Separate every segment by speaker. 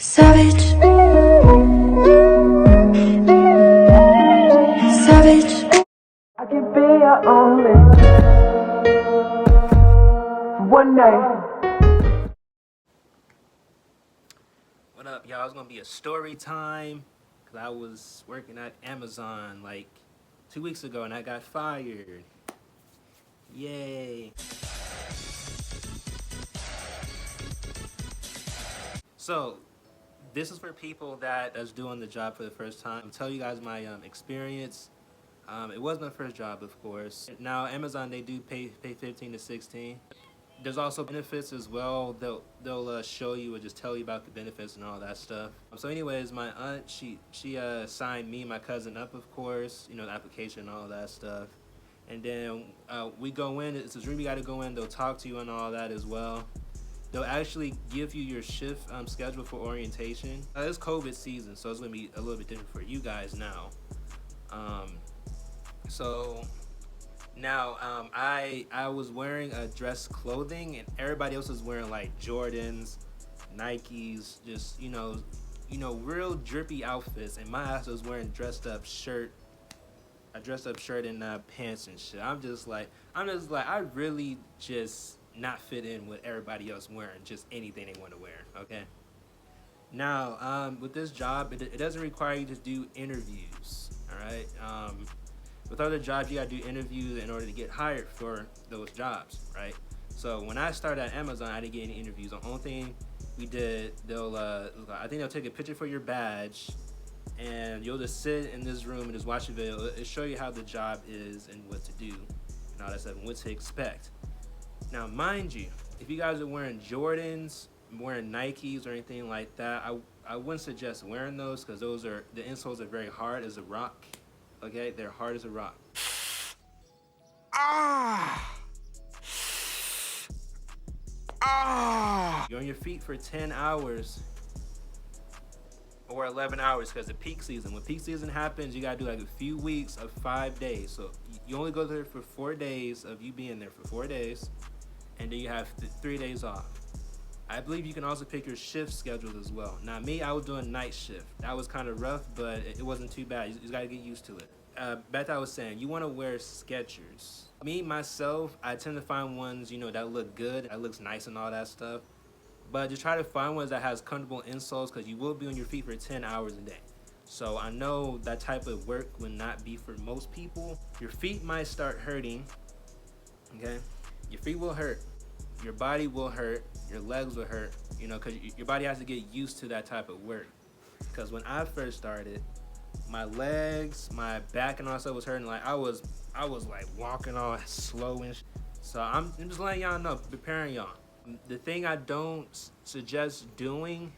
Speaker 1: Savage, savage.
Speaker 2: I can be your only one night.
Speaker 3: What up, y'all? It's gonna be a story time because I was working at Amazon like 2 weeks ago and I got fired. Yay. So, this is for people that's doing the job for the first time. I'll tell you guys my experience. It was my first job, of course. Now, Amazon, they do pay 15 to 16. There's also benefits as well. They'll show you or just tell you about the benefits and all that stuff. So anyways, my aunt, she signed me and my cousin up, of course, you know, the application and all that stuff. And then we go in, it's a room you got to go in, they'll talk to you and all that as well. They'll actually give you your shift schedule for orientation. It's COVID season, so it's going to be a little bit different for you guys now. So now I was wearing dress clothing and everybody else was wearing like Jordans, Nikes, just you know real drippy outfits, and my ass was wearing a dressed up shirt and pants and shit. I'm just like I really just not fit in with everybody else wearing just anything they want to wear. Okay. Now with this job, it doesn't require you to do interviews. All right. With other jobs, you gotta do interviews in order to get hired for those jobs, right? So when I started at Amazon, I didn't get any interviews. The only thing we did, I think they'll take a picture for your badge, and you'll just sit in this room and just watch a video. It'll show you how the job is and what to do, and all that stuff, and what to expect. Now, mind you, if you guys are wearing Jordans, wearing Nikes or anything like that, I wouldn't suggest wearing those because the insoles are very hard as a rock. Okay, they're hard as a rock. You're on your feet for 10 hours or 11 hours because of peak season. When peak season happens, you gotta do like a few weeks of 5 days. So you only go there for 4 days of you being there for 4 days, and then you have 3 days off. I believe you can also pick your shift schedule as well. Now me, I was doing night shift. That was kind of rough, but it wasn't too bad. You just gotta get used to it. Back to I was saying, you wanna wear Skechers. Me, myself, I tend to find ones, you know, that look good, that looks nice and all that stuff. But just try to find ones that has comfortable insoles because you will be on your feet for 10 hours a day. So I know that type of work would not be for most people. Your feet might start hurting, okay? Your feet will hurt. Your body will hurt, your legs will hurt, you know, because your body has to get used to that type of work. Because when I first started, my legs, my back and all that stuff was hurting. Like I was like walking all slow and so I'm just letting y'all know, preparing y'all. The thing I don't suggest doing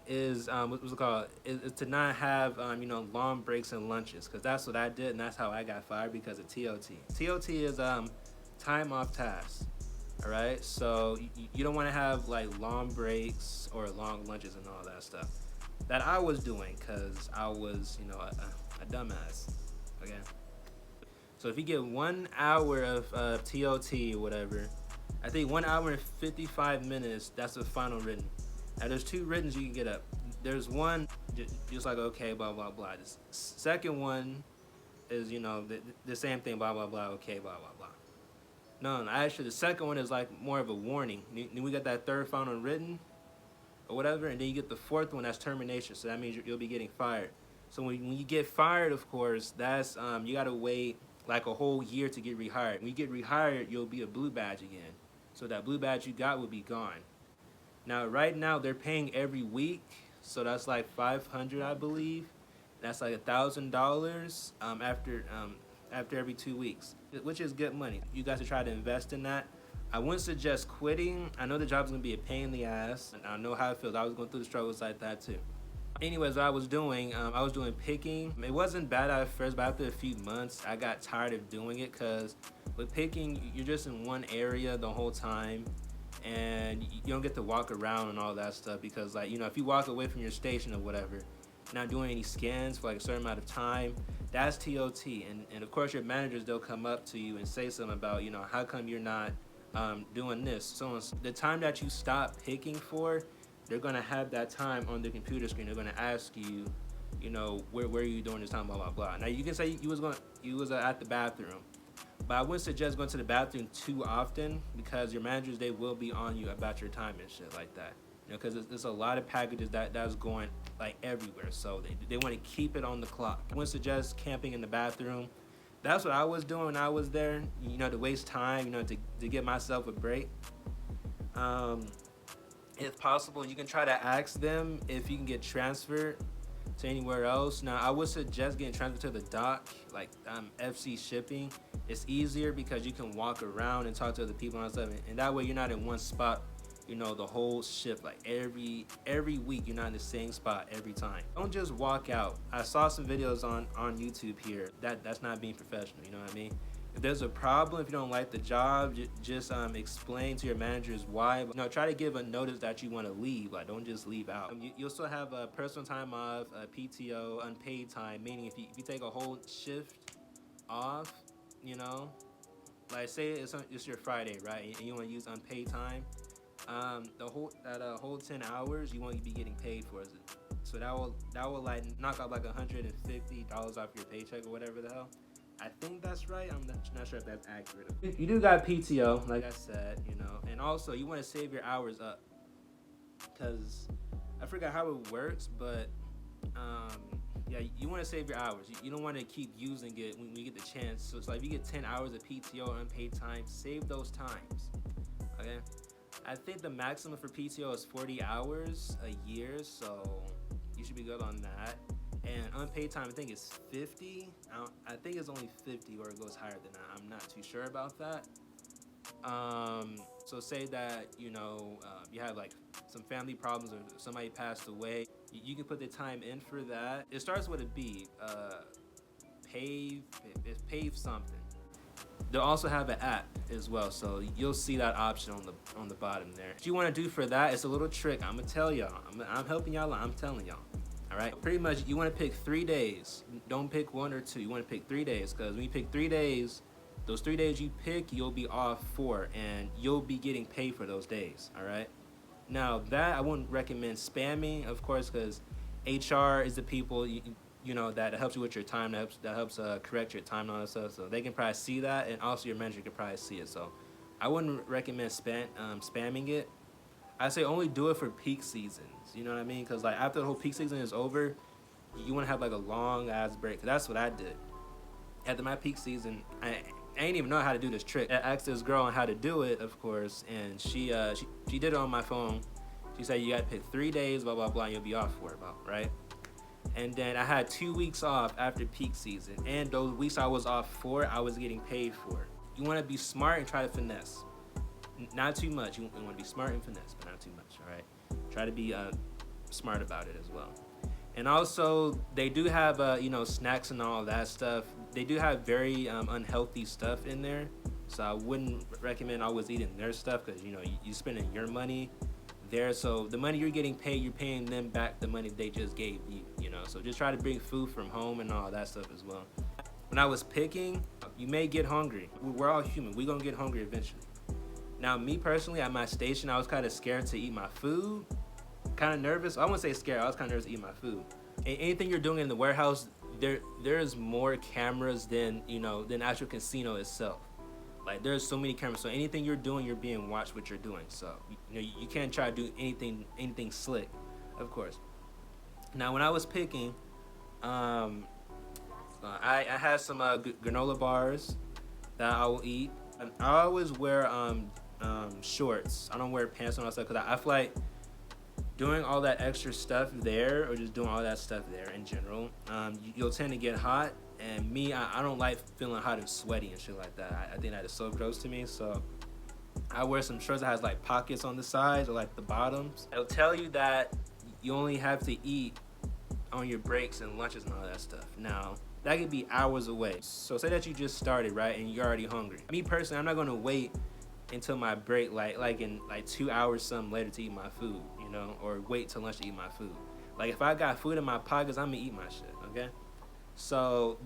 Speaker 3: is what's it called? Is to not have you know, long breaks and lunches, because that's what I did and that's how I got fired because of TOT. TOT is time off task. All right, so you don't want to have like long breaks or long lunches and all that stuff that I was doing because I was, you know, a dumbass. Okay, so if you get 1 hour of TOT or whatever, I think 1 hour and 55 minutes, that's the final written. Now there's 2 writtens you can get up. There's one just like okay, blah blah blah. The second one is, you know, the same thing, blah blah blah, okay, blah blah blah. No, actually, the second one is like more of a warning. Then we got that third final written or whatever, and then you get the fourth one, that's termination. So that means you'll be getting fired. So when you get fired, of course, that's you gotta wait like a whole year to get rehired. When you get rehired, you'll be a blue badge again. So that blue badge you got will be gone. Now, right now, they're paying every week, so that's like $500, I believe. That's like $1,000 after every 2 weeks, which is good money. You guys should try to invest in that. I wouldn't suggest quitting. I know the job's gonna be a pain in the ass, and I know how it feels. I was going through the struggles like that too. Anyways, what I was doing picking. It wasn't bad at first, but after a few months, I got tired of doing it because with picking, you're just in one area the whole time, and you don't get to walk around and all that stuff because, like, you know, if you walk away from your station or whatever, not doing any scans for like a certain amount of time, that's TOT. And of course your managers, they'll come up to you and say something about, you know, how come you're not doing this. So the time that you stop picking for, they're gonna have that time on the computer screen. They're gonna ask you, you know, where are you doing this time, blah blah blah. Now you can say you was at the bathroom, but I wouldn't suggest going to the bathroom too often because your managers, they will be on you about your time and shit like that. You know, because there's a lot of packages that's going like everywhere, so they want to keep it on the clock. I wouldn't suggest camping in the bathroom. That's what I was doing when I was there. You know, to waste time. You know, to give myself a break. If possible, you can try to ask them if you can get transferred to anywhere else. Now, I would suggest getting transferred to the dock, like FC shipping. It's easier because you can walk around and talk to other people and stuff, and that way you're not in one spot, you know, the whole shift. Like every week, you're not in the same spot every time. Don't just walk out. I saw some videos on YouTube here. That's not being professional. You know what I mean? If there's a problem, if you don't like the job, just explain to your managers why. You know, try to give a notice that you want to leave. Like, don't just leave out. You'll still have personal time off, PTO, unpaid time. Meaning, if you take a whole shift off, you know, like say it's your Friday, right, and you want to use unpaid time, the whole 10 hours you won't be getting paid for it. So that will like knock out like $150 off your paycheck or whatever the hell. I think that's right. I'm not sure if that's accurate. You do got PTO, like I said, you know, and also you want to save your hours up, because I forgot how it works, but yeah, you want to save your hours. You don't want to keep using it when you get the chance. So it's like if you get 10 hours of PTO unpaid time, save those times. Okay, I think the maximum for PTO is 40 hours a year, so you should be good on that. And unpaid time, I think it's 50. I think it's only 50, or it goes higher than that. I'm not too sure about that. So say that, you know, you have like some family problems or somebody passed away. You can put the time in for that. It starts with a B. Pave something. They'll also have an app as well, so you'll see that option on the bottom there. What you want to do for that, it's a little trick. I'm gonna tell y'all. I'm helping y'all. I'm telling y'all. All right. Pretty much, you want to pick 3 days. Don't pick 1 or 2. You want to pick 3 days, because when you pick 3 days, those 3 days you pick, you'll be off for, and you'll be getting paid for those days. All right. Now that I wouldn't recommend spamming, of course, because HR is the people you know that helps you with your time. That helps correct your time and all that stuff. So they can probably see that, and also your manager can probably see it. So I wouldn't recommend spamming it. I say only do it for peak seasons. You know what I mean? Because like after the whole peak season is over, you want to have like a long ass break. Cause that's what I did. After my peak season, I ain't even know how to do this trick. I asked this girl on how to do it, of course, and she did it on my phone. She said you got to pick 3 days, blah blah blah, and you'll be off for it, right? And then I had 2 weeks off after peak season, and those weeks I was off for, I was getting paid for. You want to be smart and try to finesse. Not too much. You want to be smart and finesse, but not too much. All right. Try to be smart about it as well. And also, they do have you know, snacks and all that stuff. They do have very unhealthy stuff in there, so I wouldn't recommend always eating their stuff, because you know you spending your money there. So the money you're getting paid, you're paying them back the money they just gave you. You know, so just try to bring food from home and all that stuff as well. When I was picking, you may get hungry. We're all human. We're gonna get hungry eventually. Now, me personally, at my station, I was kind of scared to eat my food. Kind of nervous. I wouldn't say scared. I was kind of nervous to eat my food. And anything you're doing in the warehouse, there's more cameras than, you know, than actual casino itself. Like, there's so many cameras. So anything you're doing, you're being watched what you're doing. So, you know, you can't try to do anything slick, of course. Now, when I was picking, I had some granola bars that I will eat. I always wear shorts. I don't wear pants and all that stuff, because I feel like doing all that extra stuff there, or just doing all that stuff there in general, you'll tend to get hot. And me, I don't like feeling hot and sweaty and shit like that. I think that is so gross to me. So I wear some shorts that has like pockets on the sides or like the bottoms. It'll tell you that you only have to eat on your breaks and lunches and all that stuff. Now, that could be hours away. So say that you just started, right, and you're already hungry. Me personally, I'm not gonna wait until my break, like in like 2 hours something later to eat my food, you know, or wait till lunch to eat my food. Like if I got food in my pockets, I'm gonna eat my shit, okay? So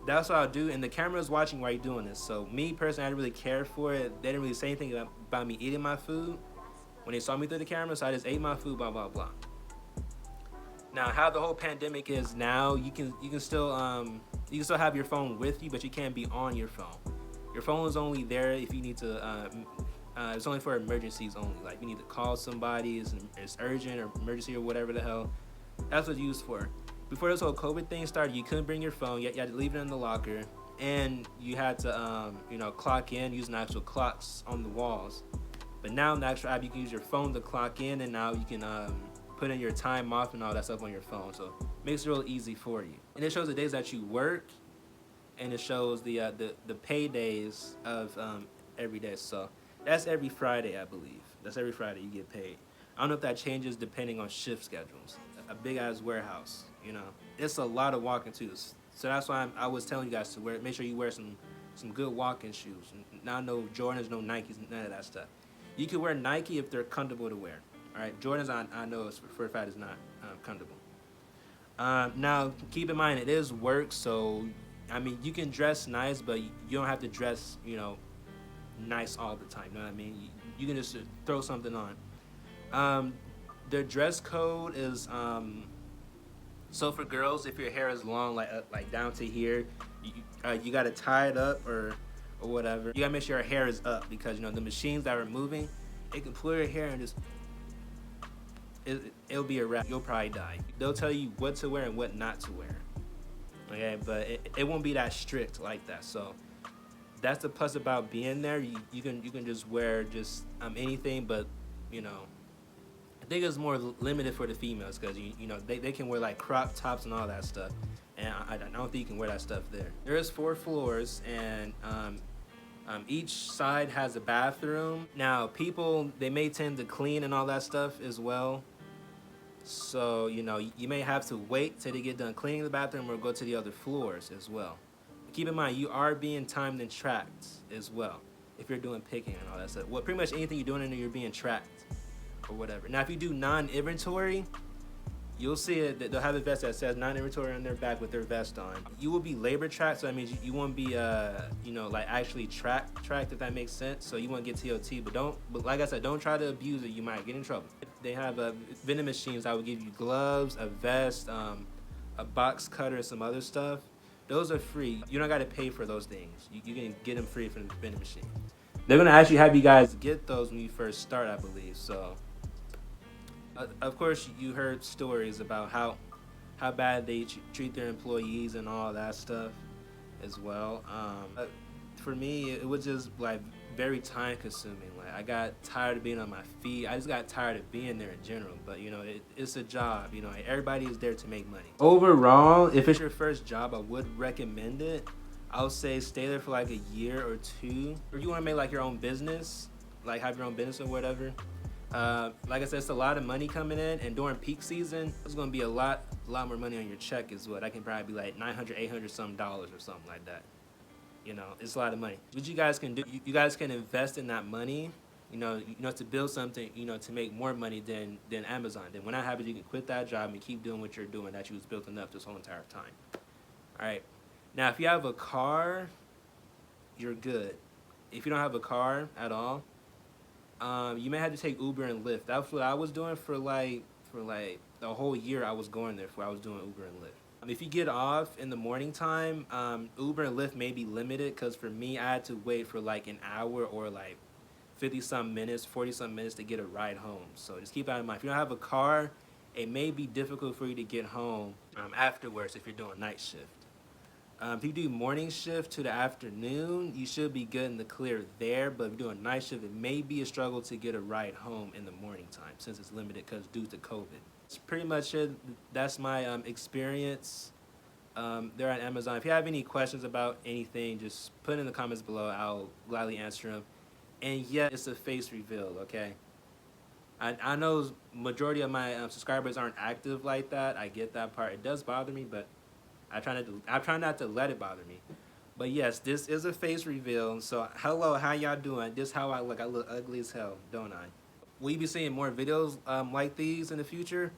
Speaker 3: that's what I'll do, and the camera's watching while you're doing this. So me personally, I didn't really care for it. They didn't really say anything about me eating my food when they saw me through the camera, so I just ate my food, blah blah blah. Now, how the whole pandemic is now, you can still have your phone with you, but you can't be on your phone. Your phone is only there if you need to. It's only for emergencies only. Like you need to call somebody, it's urgent or emergency or whatever the hell. That's what it's used for. Before this whole COVID thing started, you couldn't bring your phone. You had to leave it in the locker, and you had to clock in using actual clocks on the walls. But now in the actual app, you can use your phone to clock in, and now you can put in your time off and all that stuff on your phone. So it makes it real easy for you. And it shows the days that you work, and it shows the pay days of every day. So that's every Friday, I believe. That's every Friday you get paid. I don't know if that changes depending on shift schedules. A big ass warehouse, it's a lot of walking too. So that's why I was telling you guys to make sure you wear some good walking shoes. Not no Jordans, no Nikes, none of that stuff. You can wear Nike if they're comfortable to wear. All right, Jordans I know for a fact is not comfortable. Now keep in mind it is work, so I mean you can dress nice, but you don't have to dress nice all the time. You know what I mean? You can just throw something on. The dress code is so for girls, if your hair is long, like down to here, you gotta tie it up or whatever. You gotta make sure your hair is up because the machines that are moving, it can pull your hair and just it'll be a wrap. You'll probably die. They'll tell you what to wear and what not to wear. Okay, but it won't be that strict like that. So that's the plus about being there. You can just wear just anything, but I think it's more limited for the females because they can wear like crop tops and all that stuff, and I don't think you can wear that stuff there. There is 4 floors, and each side has a bathroom. Now people, they may tend to clean and all that stuff as well, so you may have to wait till they get done cleaning the bathroom or go to the other floors as well. Keep in mind you are being timed and tracked as well if you're doing picking and all that stuff. Well, pretty much anything you're doing in there, you're being tracked or whatever. Now, if you do non-inventory, you'll see it that they'll have a vest that says non-inventory on their back with their vest on. You will be labor tracked, so that means you won't be like actually tracked if that makes sense. So you won't get TOT, but like I said, don't try to abuse it. You might get in trouble. They have vending machines that will give you gloves, a vest, a box cutter, and some other stuff. Those are free. You don't got to pay for those things. You can get them free from the vending machine. They're gonna actually have you guys get those when you first start, I believe. So. Of course, you heard stories about how bad they treat their employees and all that stuff as well. For me, it was just like very time consuming. Like I got tired of being on my feet. I just got tired of being there in general. But it's a job. Everybody is there to make money. Overall, if it's your first job, I would recommend it. I would say stay there for like a year or 2. Or you want to make like your own business, like have your own business or whatever. Like I said, it's a lot of money coming in, and during peak season, it's going to be a lot more money on your check as well. That can probably be like $900, $800 some dollars or something like that. It's a lot of money. What you guys can do, you guys can invest in that money, to build something, to make more money than Amazon. Then when that happens, you can quit that job and keep doing what you're doing that you was building up this whole entire time. All right. Now, if you have a car, you're good. If you don't have a car at all, you may have to take Uber and Lyft. That's what I was doing for like the whole year I was going there for. I was doing Uber and Lyft. If you get off in the morning time, Uber and Lyft may be limited because for me, I had to wait for like an hour or like 50-some minutes, 40-some minutes to get a ride home. So just keep that in mind. If you don't have a car, it may be difficult for you to get home afterwards if you're doing night shift. If you do morning shift to the afternoon, you should be good in the clear there. But if you're doing night shift, it may be a struggle to get a ride home in the morning time since it's limited because due to COVID. That's pretty much it. That's my experience there on Amazon. If you have any questions about anything, just put in the comments below. I'll gladly answer them. And yeah, it's a face reveal, okay? I know majority of my subscribers aren't active like that. I get that part. It does bother me, but I try not to let it bother me. But yes, this is a face reveal. So hello, how y'all doing? This is how I look. I look ugly as hell, don't I? Will you be seeing more videos like these in the future?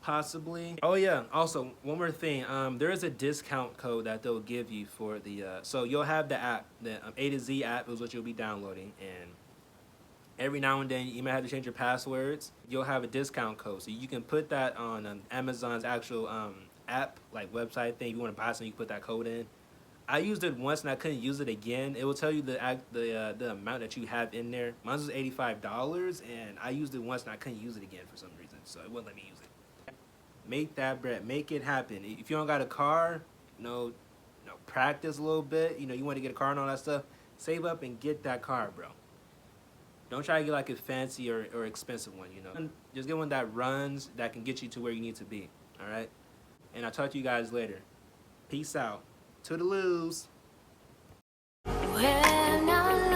Speaker 3: Possibly. Oh yeah, also one more thing. There is a discount code that they'll give you for the so you'll have the app, the A to Z app is what you'll be downloading, and Every now and then you might have to change your passwords. You'll have a discount code, so you can put that on Amazon's actual app, like website thing. If you want to buy something, you put that code in. I used it once and I couldn't use it again. It will tell you the amount that you have in there. Mine was $85, and I used it once and I couldn't use it again for some reason, so it wouldn't let me use it. Make that bread. Make it happen. If you don't got a car, practice a little bit. You want to get a car and all that stuff. Save up and get that car, bro. Don't try to get like a fancy or expensive one. Just get one that runs, that can get you to where you need to be. All right. And I'll talk to you guys later. Peace out. Toodaloos.
Speaker 1: When I